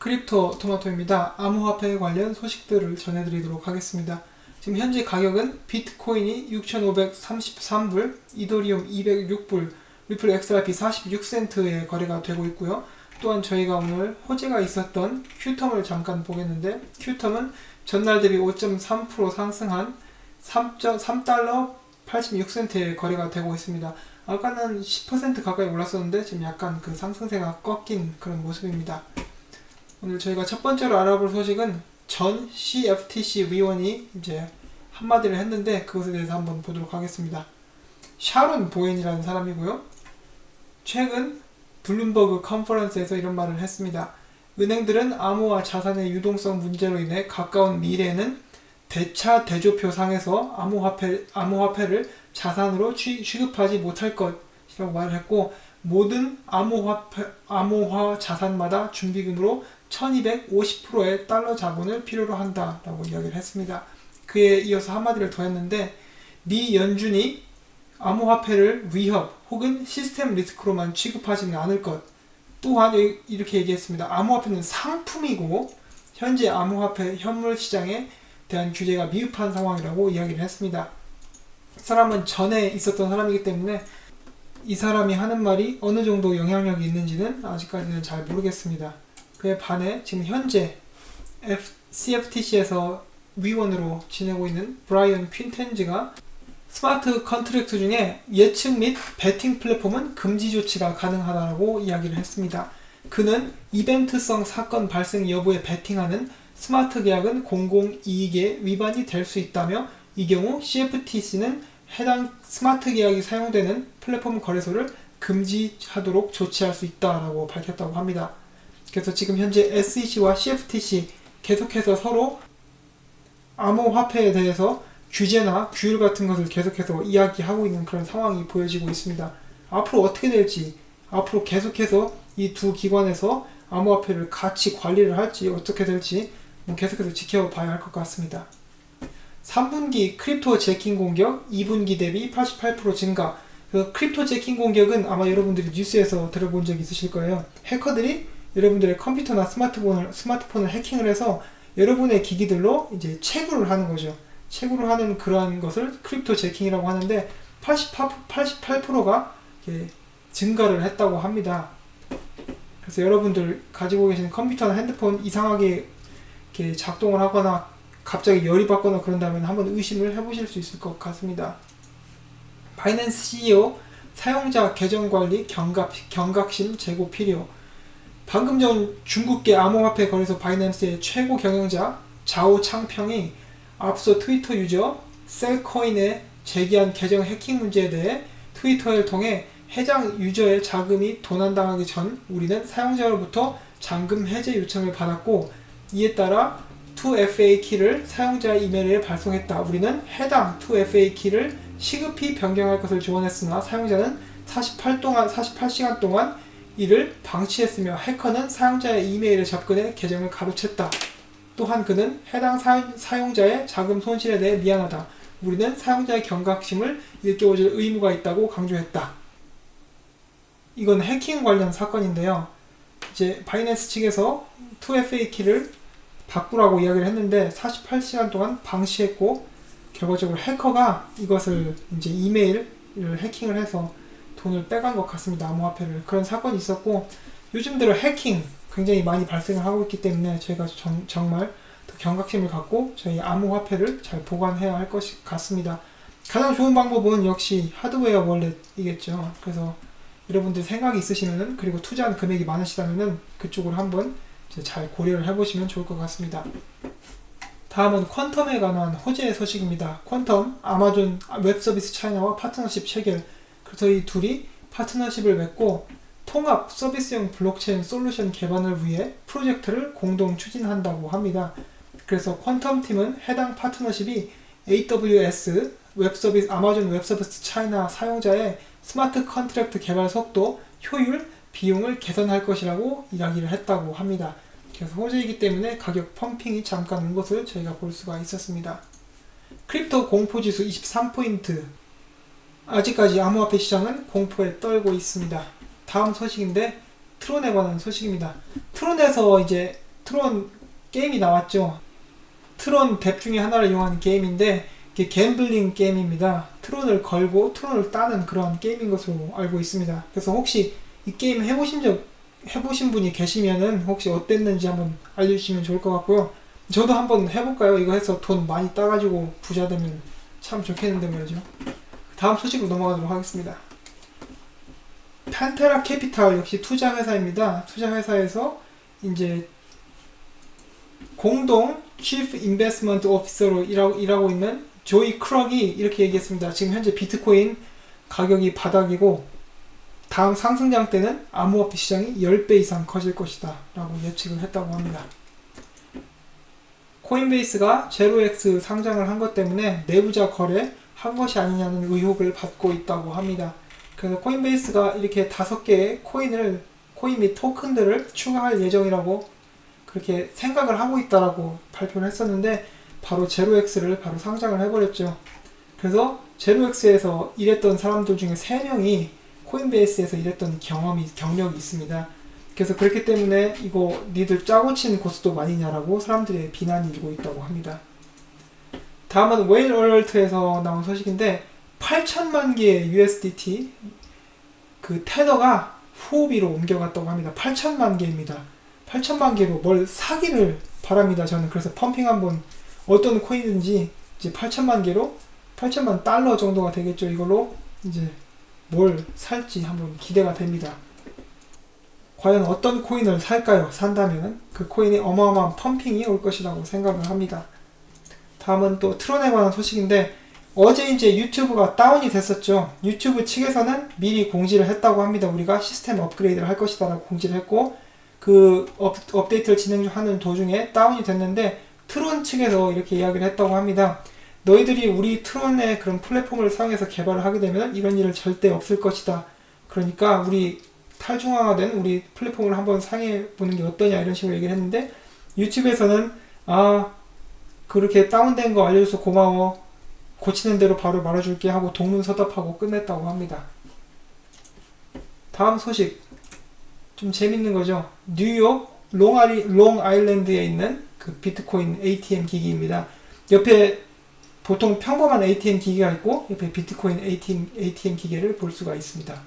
크립토 토마토입니다. 암호화폐 관련 소식들을 전해드리도록 하겠습니다. 지금 현재 가격은 비트코인이 6,533불, 이더리움 206불, 리플 XRP 46센트에 거래가 되고 있고요. 또한 저희가 오늘 호재가 있었던 큐텀을 잠깐 보겠는데, 큐텀은 전날 대비 5.3% 상승한 3달러 86센트에 거래가 되고 있습니다. 아까는 10% 가까이 올랐었는데 지금 약간 그 상승세가 꺾인 그런 모습입니다. 오늘 저희가 첫 번째로 알아볼 소식은 전 CFTC 위원이 이제 한마디를 했는데 그것에 대해서 한번 보도록 하겠습니다. 샤론 보엔이라는 사람이고요. 최근 블룸버그 컨퍼런스에서 이런 말을 했습니다. 은행들은 암호화 자산의 유동성 문제로 인해 가까운 미래에는 대차 대조표 상에서 암호화폐를 자산으로 취급하지 못할 것이라고 말을 했고, 모든 암호화 자산마다 준비금으로 1250%의 달러 자본을 필요로 한다라고 이야기를 했습니다. 그에 이어서 한마디를 더 했는데, 미 연준이 암호화폐를 위협 혹은 시스템 리스크로만 취급하지는 않을 것. 또한 이렇게 얘기했습니다. 암호화폐는 상품이고 현재 암호화폐 현물 시장에 대한 규제가 미흡한 상황이라고 이야기를 했습니다. 이 사람은 전에 있었던 사람이기 때문에 이 사람이 하는 말이 어느 정도 영향력이 있는지는 아직까지는 잘 모르겠습니다. 그에 반해 지금 현재 CFTC에서 위원으로 지내고 있는 브라이언 퀸텐즈가 스마트 컨트랙트 중에 예측 및 베팅 플랫폼은 금지 조치가 가능하다고 이야기를 했습니다. 그는 이벤트성 사건 발생 여부에 베팅하는 스마트 계약은 공공이익에 위반이 될 수 있다며, 이 경우 CFTC는 해당 스마트 계약이 사용되는 플랫폼 거래소를 금지하도록 조치할 수 있다라고 밝혔다고 합니다. 그래서 지금 현재 SEC와 CFTC 계속해서 서로 암호화폐에 대해서 규제나 규율 같은 것을 계속해서 이야기하고 있는 그런 상황이 보여지고 있습니다. 앞으로 어떻게 될지, 앞으로 계속해서 이 두 기관에서 암호화폐를 같이 관리를 할지 어떻게 될지 계속해서 지켜봐야 할 것 같습니다. 3분기 크립토 재킹 공격 2분기 대비 88% 증가. 그 크립토 재킹 공격은 아마 여러분들이 뉴스에서 들어본 적 있으실 거예요. 해커들이 여러분들의 컴퓨터나 스마트폰을 해킹을 해서 여러분의 기기들로 이제 채굴을 하는 거죠. 채굴을 하는 그러한 것을 크립토 재킹이라고 하는데 88%가 증가를 했다고 합니다. 그래서 여러분들 가지고 계신 컴퓨터나 핸드폰 이상하게 이렇게 작동을 하거나 갑자기 열이 받거나 그런다면 한번 의심을 해보실 수 있을 것 같습니다. 바이낸스 CEO 사용자 계정 관리 경각심 제고 필요. 방금 전 중국계 암호화폐 거래소 바이낸스의 최고 경영자 자오 창평이 앞서 트위터 유저 셀코인에 제기한 계정 해킹 문제에 대해 트위터를 통해 해당 유저의 자금이 도난당하기 전 우리는 사용자로부터 잔금 해제 요청을 받았고, 이에 따라 2FA 키를 사용자의 이메일에 발송했다. 우리는 해당 2FA 키를 시급히 변경할 것을 조언했으나 사용자는 48시간 동안 이를 방치했으며 해커는 사용자의 이메일에 접근해 계정을 가로챘다. 또한 그는 해당 사용자의 자금 손실에 대해 미안하다. 우리는 사용자의 경각심을 일깨워줄 의무가 있다고 강조했다. 이건 해킹 관련 사건인데요. 이제 바이낸스 측에서 2FA 키를 바꾸라고 이야기를 했는데 48시간 동안 방치했고, 결과적으로 해커가 이것을 이제 이메일을 해킹을 해서 돈을 빼간 것 같습니다. 암호화폐를. 그런 사건이 있었고, 요즘 들어 해킹 굉장히 많이 발생을 하고 있기 때문에 저희가 정말 더 경각심을 갖고 저희 암호화폐를 잘 보관해야 할 것 같습니다. 가장 좋은 방법은 역시 하드웨어 월렛이겠죠. 그래서 여러분들 생각이 있으시면은, 그리고 투자한 금액이 많으시다면은 그쪽으로 한번 잘 고려를 해보시면 좋을 것 같습니다. 다음은 퀀텀에 관한 호재 소식입니다. 퀀텀, 아마존 웹서비스 차이나와 파트너십 체결. 그래서 이 둘이 파트너십을 맺고 통합 서비스형 블록체인 솔루션 개발을 위해 프로젝트를 공동 추진한다고 합니다. 그래서 퀀텀 팀은 해당 파트너십이 AWS 웹서비스, 아마존 웹서비스 차이나 사용자의 스마트 컨트랙트 개발 속도, 효율, 비용을 개선할 것이라고 이야기를 했다고 합니다. 그래서 호재이기 때문에 가격 펌핑이 잠깐 온 것을 저희가 볼 수가 있었습니다. 크립토 공포지수 23포인트. 아직까지 암호화폐 시장은 공포에 떨고 있습니다. 다음 소식인데 트론에 관한 소식입니다. 트론에서 이제 트론 게임이 나왔죠. 트론 덱 중에 하나를 이용한 게임인데 이게 갬블링 게임입니다. 트론을 걸고 트론을 따는 그런 게임인 것으로 알고 있습니다. 그래서 혹시 이 게임 해보신 분이 계시면은 혹시 어땠는지 한번 알려주시면 좋을 것 같고요. 저도 한번 해볼까요? 이거 해서 돈 많이 따가지고 부자 되면 참 좋겠는데 말이죠. 다음 소식으로 넘어가도록 하겠습니다. 판테라 캐피탈 역시 투자회사입니다. 투자회사에서 이제 공동 Chief Investment Officer로 일하고 있는 조이 크럭이 이렇게 얘기했습니다. 지금 현재 비트코인 가격이 바닥이고 다음 상승장 때는 암호화폐 시장이 10배 이상 커질 것이다 라고 예측을 했다고 합니다. 코인베이스가 제로엑스 상장을 한 것 때문에 내부자 거래 한 것이 아니냐는 의혹을 받고 있다고 합니다. 그래서 코인베이스가 이렇게 5개의 코인 및 토큰들을 추가할 예정이라고 그렇게 생각을 하고 있다라고 발표를 했었는데 바로 제로엑스를 바로 상장을 해버렸죠. 그래서 제로엑스에서 일했던 사람들 중에 3명이 코인베이스에서 일했던 경력이 있습니다. 그래서 그렇기 때문에 이거 니들 짜고 친 고스톱 아니냐라고 사람들의 비난이 일고 있다고 합니다. 다음은 웨일 얼럴트에서 나온 소식인데 8천만 개의 USDT 그 테더가 후오비로 옮겨갔다고 합니다. 8천만 개입니다. 8천만 개로 뭘 사기를 바랍니다. 저는 그래서 펌핑 한번 어떤 코인인지 이제 8천만 개로 8천만 달러 정도가 되겠죠. 이걸로 이제 뭘 살지 한번 기대가 됩니다. 과연 어떤 코인을 살까요? 산다면 그 코인이 어마어마한 펌핑이 올 것이라고 생각을 합니다. 다음은 또 트론에 관한 소식인데 어제 이제 유튜브가 다운이 됐었죠. 유튜브 측에서는 미리 공지를 했다고 합니다. 우리가 시스템 업그레이드를 할 것이다 라고 공지를 했고 그 업데이트를 진행하는 도중에 다운이 됐는데 트론 측에서 이렇게 이야기를 했다고 합니다. 너희들이 우리 트론의 그런 플랫폼을 사용해서 개발을 하게 되면 이런 일은 절대 없을 것이다. 그러니까 우리 탈중앙화된 우리 플랫폼을 한번 사용해보는 게 어떠냐 이런 식으로 얘기를 했는데 유튜브에서는 그렇게 다운된 거 알려줘서 고마워. 고치는 대로 바로 말해줄게 하고 동문서답하고 끝냈다고 합니다. 다음 소식 좀 재밌는 거죠. 뉴욕 롱 아일랜드에 있는 그 비트코인 ATM 기기입니다. 옆에 보통 평범한 ATM 기기가 있고 옆에 비트코인 ATM 기계를 볼 수가 있습니다.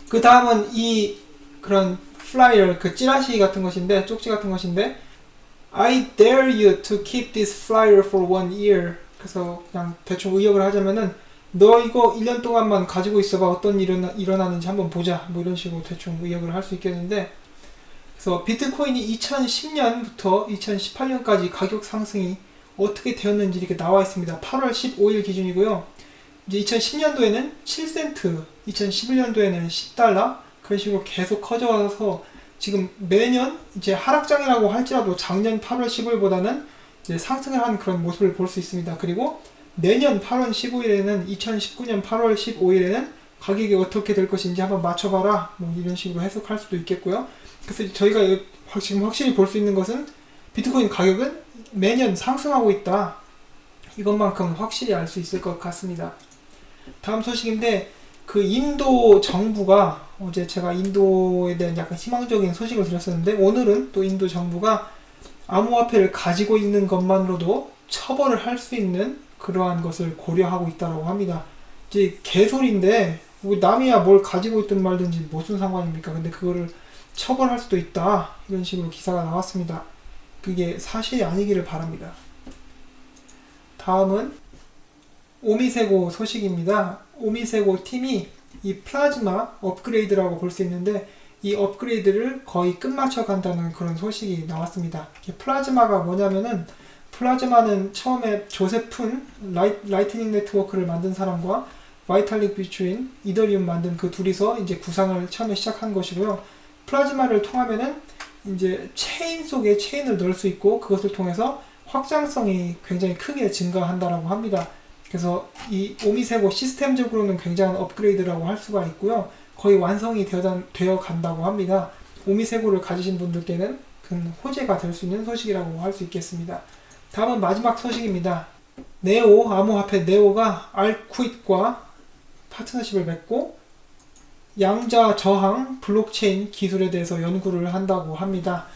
그 다음은 이 그런 플라이어 그 찌라시 같은 것인데 쪽지 같은 것인데 I dare you to keep this flyer for 1 year. 그래서 그냥 대충 의역을 하자면은 너 이거 1년 동안만 가지고 있어봐. 어떤 일이 일어나는지 한번 보자. 뭐 이런 식으로 대충 의역을 할 수 있겠는데 그래서 비트코인이 2010년부터 2018년까지 가격 상승이 어떻게 되었는지 이렇게 나와 있습니다. 8월 15일 기준이고요. 이제 2010년도에는 7센트, 2011년도에는 10달러 그런 식으로 계속 커져와서 지금 매년 이제 하락장이라고 할지라도 작년 8월 15일보다는 이제 상승을 한 그런 모습을 볼 수 있습니다. 그리고 내년 8월 15일에는 2019년 8월 15일에는 가격이 어떻게 될 것인지 한번 맞춰봐라. 뭐 이런 식으로 해석할 수도 있겠고요. 그래서 저희가 지금 확실히 볼 수 있는 것은 비트코인 가격은 매년 상승하고 있다. 이것만큼 확실히 알 수 있을 것 같습니다. 다음 소식인데 그 인도 정부가 어제 제가 인도에 대한 약간 희망적인 소식을 드렸었는데 오늘은 또 인도 정부가 암호화폐를 가지고 있는 것만으로도 처벌을 할 수 있는 그러한 것을 고려하고 있다고 합니다. 이제 개소리인데 남이야 뭘 가지고 있든 말든지 무슨 상관입니까? 근데 그거를 처벌할 수도 있다. 이런 식으로 기사가 나왔습니다. 그게 사실이 아니기를 바랍니다. 다음은 오미세고 소식입니다. 오미세고 팀이 이 플라즈마 업그레이드라고 볼 수 있는데 이 업그레이드를 거의 끝마쳐 간다는 그런 소식이 나왔습니다. 플라즈마가 뭐냐면은 플라즈마는 처음에 조세푼 라이트닝 네트워크를 만든 사람과 바이탈릭 비트윈 이더리움 만든 그 둘이서 이제 구상을 처음에 시작한 것이고요. 플라즈마를 통하면은 이제 체인 속에 체인을 넣을 수 있고 그것을 통해서 확장성이 굉장히 크게 증가한다라고 합니다. 그래서 이 오미세고 시스템적으로는 굉장한 업그레이드라고 할 수가 있고요. 거의 완성이 되어 간다고 합니다. 오미세고를 가지신 분들께는 큰 호재가 될 수 있는 소식이라고 할 수 있겠습니다. 다음은 마지막 소식입니다. 네오, 암호화폐 네오가 알퀴드과 파트너십을 맺고 양자 저항 블록체인 기술에 대해서 연구를 한다고 합니다.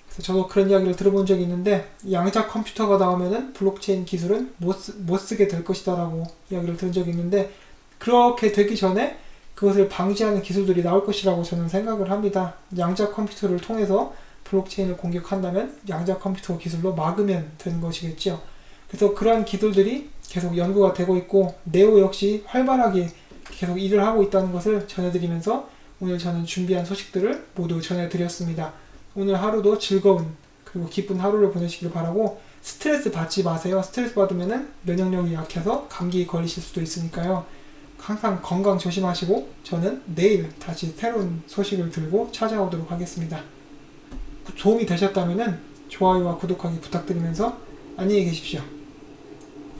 그래서 저도 그런 이야기를 들어본 적이 있는데 양자 컴퓨터가 나오면은 블록체인 기술은 못 쓰게 될 것이다 라고 이야기를 들은 적이 있는데 그렇게 되기 전에 그것을 방지하는 기술들이 나올 것이라고 저는 생각을 합니다. 양자 컴퓨터를 통해서 블록체인을 공격한다면 양자 컴퓨터 기술로 막으면 되는 것이겠죠. 그래서 그러한 기술들이 계속 연구가 되고 있고 네오 역시 활발하게 계속 일을 하고 있다는 것을 전해드리면서 오늘 저는 준비한 소식들을 모두 전해드렸습니다. 오늘 하루도 즐거운 그리고 기쁜 하루를 보내시길 바라고 스트레스 받지 마세요. 스트레스 받으면 면역력이 약해서 감기 걸리실 수도 있으니까요. 항상 건강 조심하시고 저는 내일 다시 새로운 소식을 들고 찾아오도록 하겠습니다. 도움이 되셨다면 좋아요와 구독하기 부탁드리면서 안녕히 계십시오.